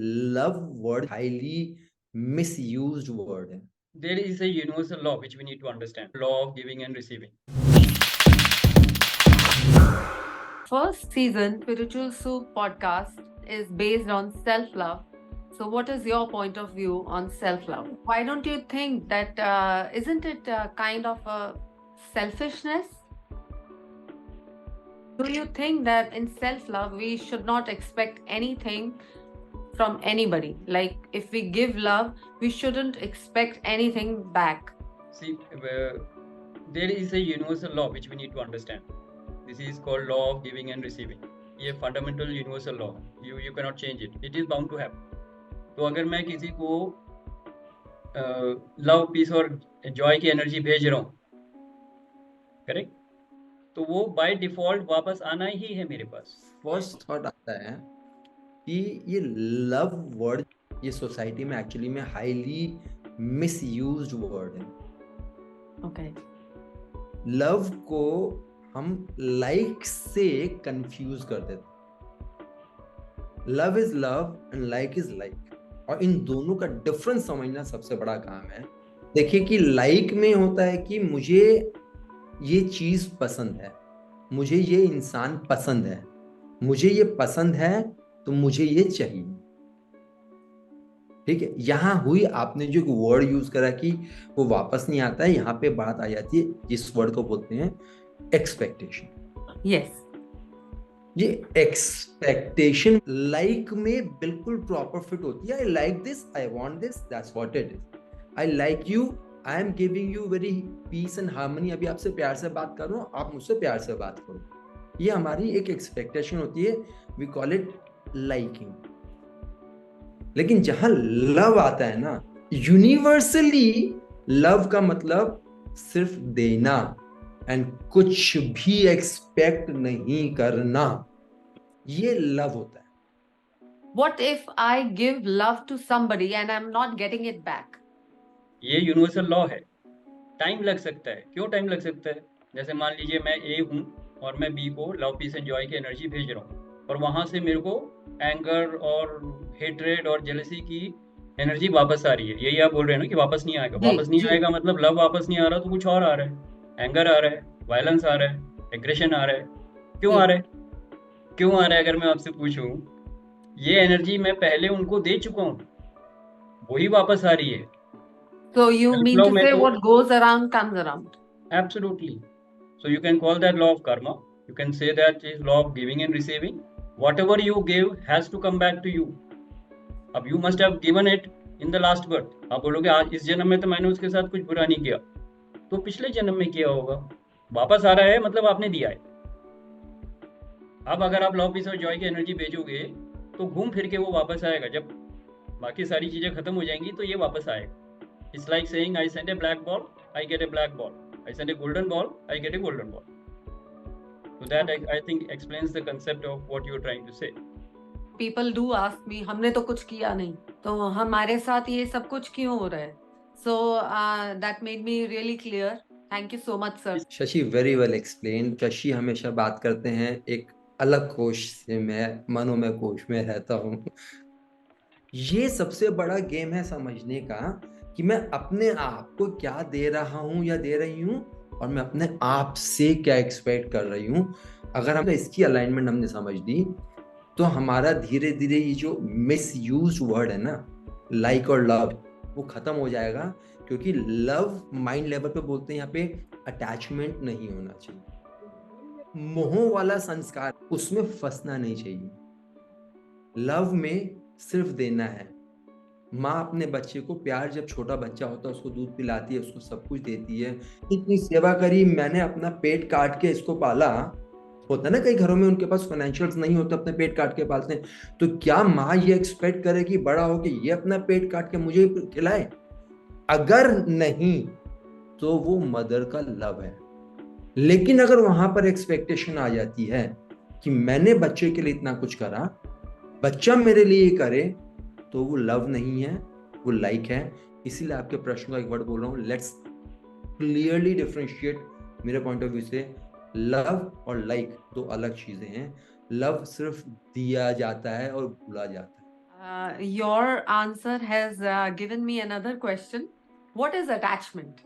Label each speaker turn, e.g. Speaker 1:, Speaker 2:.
Speaker 1: Love word highly misused word है।
Speaker 2: There is a universal law which we need to understand. Law of giving and receiving.
Speaker 3: First season Spiritual Soup podcast is based on self-love. So what is your point of view on self-love? Why don't you think that isn't it kind of a selfishness? Do you think that in self-love we should not expect anything from anybody? Like if we give love, we shouldn't expect anything back.
Speaker 2: See, there is a universal law which we need to understand. This is called law of giving and receiving. ये fundamental universal law. You cannot change it. It is bound to happen. तो अगर मैं किसी को love piece और Joy की energy भेज रहा हूँ, करेक्ट, तो वो बाय डिफॉल्ट वापस आना ही है मेरे पास।
Speaker 1: फर्स्ट थॉट आता है कि ये लव वर्ड ये सोसाइटी में एक्चुअली में हाईली मिसयूज्ड वर्ड है।
Speaker 3: Okay.
Speaker 1: लव को हम लाइक से कंफ्यूज कर देते। Love is love and like is like, और इन दोनों का डिफरेंस समझना सबसे बड़ा काम है। देखिए कि लाइक में होता है कि मुझे ये चीज पसंद है, मुझे ये इंसान पसंद है, मुझे ये पसंद है तो मुझे ये चाहिए। ठीक है, यहां हुई आपने जो वर्ड यूज करा कि वो वापस नहीं आता है, यहाँ पे बात आ जाती है जिस वर्ड को बोलते हैं एक्सपेक्टेशन।
Speaker 3: Yes.
Speaker 1: ये एक्सपेक्टेशन लाइक में बिल्कुल प्रॉपर फिट होती है। I like this, I want this, that's what it is. I like you, I am giving you very peace and harmony. अभी आपसे प्यार से बात कर रहा हूँ, आप मुझसे प्यार से बात करो। ये हमारी एक एक्सपेक्टेशन होती है, वी कॉल इट लाइकिंग। लेकिन जहां लव आता है ना, यूनिवर्सली लव का मतलब सिर्फ देना एंड कुछ भी एक्सपेक्ट नहीं करना, ये लव होता है।
Speaker 3: What if I give love to somebody and I'm not getting it back?
Speaker 2: ये यूनिवर्सल लॉ है। टाइम लग सकता है। क्यों टाइम लग सकता है? जैसे मान लीजिए मैं ए हूँ और मैं बी को लव पीस एंड जॉय की एनर्जी भेज रहा हूँ, और वहाँ से मेरे को एंगर और हेट्रेड और जेलसी की एनर्जी वापस आ रही है। यही आप बोल रहे हैं ना कि वापस नहीं आएगा। वापस नहीं आएगा मतलब लव वापस नहीं आ रहा, तो कुछ और आ रहा है। एंगर आ रहा है, वायलेंस आ रहा है, एग्रेशन आ रहा है। क्यों आ रहा है? क्यों आ रहा है? अगर मैं आपसे पूछूं, ये एनर्जी मैं पहले उनको दे चुका हूँ, वही वापस आ रही है।
Speaker 3: So you mean
Speaker 2: Self-love
Speaker 3: to
Speaker 2: में
Speaker 3: say
Speaker 2: तो
Speaker 3: what goes around comes around?
Speaker 2: absolutely. So you can call that law of karma. You can say that is law of giving and receiving. Whatever you give has to come back to you. अब you must have given it in the last birth. आप बोलोगे आज इस जन्म में तो मैंने उसके साथ कुछ बुरा नहीं किया, तो पिछले जन्म में किया होगा। वापस आ रहा है मतलब आपने दिया है। अब अगर आप लव पीस और जॉय की एनर्जी भेजोगे तो घूम फिर के वो वापस आएगा। जब बाकी सारी चीजें खत्म हो जाएंगी तो ये वापस आएगा। It's like saying I send a black ball, I get a black ball. I send a golden ball, I get a golden ball. So that I think explains the concept of what you're trying to say.
Speaker 3: People do ask me, हमने तो कुछ किया नहीं, तो हमारे साथ ये सब कुछ क्यों हो रहा है? So that made me really clear. Thank you so much, sir.
Speaker 1: Shashi very well explain. Shashi हमेशा बात करते हैं एक अलग कोश से, मैं मनोमय कोश में रहता हूँ। ये सबसे बड़ा गेम है समझने का कि मैं अपने आप को क्या दे रहा हूं या दे रही हूं, और मैं अपने आप से क्या एक्सपेक्ट कर रही हूं। अगर हम इसकी अलाइनमेंट हमने समझ ली तो हमारा धीरे धीरे ये जो मिसयूज वर्ड है ना, लाइक और लव, वो खत्म हो जाएगा। क्योंकि लव माइंड लेवल पे बोलते हैं, यहाँ पे अटैचमेंट नहीं होना चाहिए, मोह वाला संस्कार उसमें फंसना नहीं चाहिए। लव में सिर्फ देना है। माँ अपने बच्चे को प्यार, जब छोटा बच्चा होता है उसको दूध पिलाती है, उसको सब कुछ देती है, इतनी सेवा करी, मैंने अपना पेट काट के इसको पाला। होता है ना कई घरों में उनके पास फाइनेंशियल्स नहीं होते, अपने पेट काट के पालते हैं, तो क्या माँ ये एक्सपेक्ट करे कि बड़ा हो के ये अपना पेट काट के मुझे खिलाए? अगर नहीं तो वो मदर का लव है। लेकिन अगर वहां पर एक्सपेक्टेशन आ जाती है कि मैंने बच्चे के लिए इतना कुछ करा, बच्चा मेरे लिए करे, तो वो लव नहीं है, वो लाइक है। इसीलिए आपके प्रश्न का एक वर्ड बोल रहा हूँ, लेट्स क्लियरली डिफरेंशिएट। मेरे पॉइंट ऑफ व्यू से लव और लाइक दो अलग चीजें हैं। लव सिर्फ दिया जाता है और भूला जाता है।
Speaker 3: Your answer has given me another question. What is attachment?